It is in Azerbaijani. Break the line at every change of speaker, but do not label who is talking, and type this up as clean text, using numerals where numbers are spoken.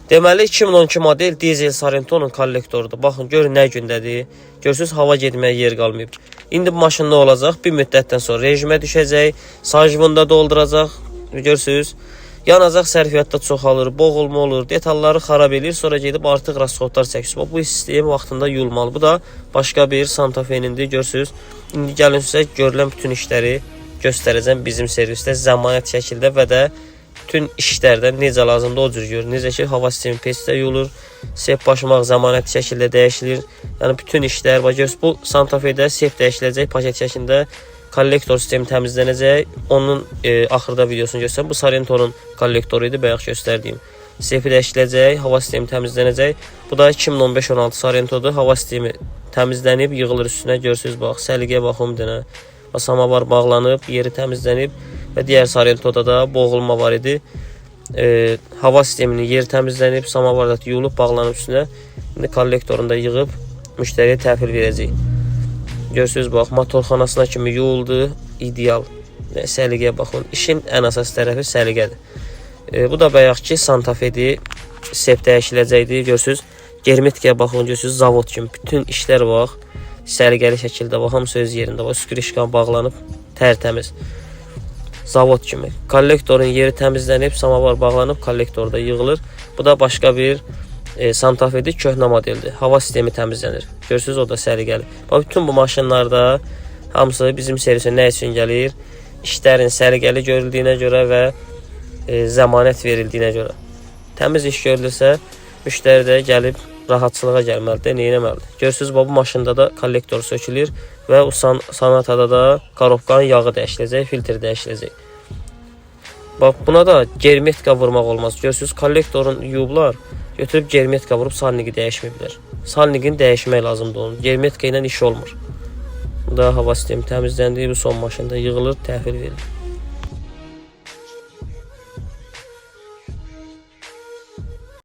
Deməli 2012 model dizel Sarento'nun kollektorudur. Baxın, görün nə gündədir. Görürsünüz, hava getməyə yer qalmayıb. İndi bu maşın nə olacaq? Bir müddətdən sonra rejimə düşəcək, sajvında dolduracaq. Görürsünüz, yanacaq sərfiyyatda çoxalır, boğulma olur, detalları xarab edir, sonra gedib artıq rasxodlar çəkir. Bu sistem vaxtında yuyulmalı. Bu da başqa bir Santa Fe'nindir. Görürsünüz, indi gəlin sizə görülən bütün işləri göstərəcəm bizim servisdə zəmanət şəkildə və də bütün işlərdən necə lazımdır o cür görür. Necə ki, hava sistemi pesdə yuyulur, sep başmaq zəmanət şəkildə dəyişilir. Yəni bütün işlər, bax bu Santa Fe'də sep dəyişiləcək, paket şəklində kollektor sistemi təmizlənəcək. Onun axırda videosunu göstərəm. Bu Sarento'nun kollektoru idi, bayaq göstərdiyim. Sepi dəyişiləcək, hava sistemi təmizlənəcək. Bu da 2015-16 Sarento'dur. Hava sistemi təmizlənib, yığılır üstünə. Görürsünüz, bax, səliqəyə baxım denə. Samavar bağlanıb, yeri təmizlənib və digər Sarento'da da boğulma var idi. Hava sisteminin yeri təmizlənib, samavar da yuyulub, bağlanıb üstünə. İndi kollektorunda yığıb müştəriyə təhvil verəcək. Görürsünüz, bax, motorxanasına kimi yuyuldu, ideal. Səliqəyə baxın. İşin ən əsas tərəfi səliqədir. Bu da bayaq ki, Santa Fe'dir. Sep dəyişiləcəkdir. Görürsünüz, germetikaya baxın, görürsünüz, zavod kimi. Bütün işlər bax, səliqəli şəkildə bax, hamısı öz yerində. Bax, skürişkan bağlanıb, tərtəmiz. Zavod kimi. Kollektorun yeri təmizlənib, samavar bağlanıb, kollektorda yığılır. Bu da başqa bir Santa Fe'dir, köhnə modeldir. Hava sistemi təmizlənir. Görürsünüz, o da səliqəli. Bax, bütün bu maşınlarda hamısı bizim servisə nə üçün gəlir? İşlərin səliqəli görüldüyünə görə və zəmanət verildiyinə görə. Təmiz iş görülürsə, müştəri də gəlib rahatçılığa gəlməlidir, neynəməlidir. Görürsünüz, bu maşında da kollektor sökülür və o Sonata'da da korobkanın yağı dəyişiləcək, filtr dəyişiləcək. Bax, buna da germetika vurmaq olmaz. Görürsünüz, kollektorun yuyublar, götürüb germetika vurub salniki dəyişməyiblər. Salnikini dəyişmək lazımdır onun. Germetika ilə iş olmur. Bu da hava sistemi təmizləndi, bu son maşında yığılır, təhvil verilir.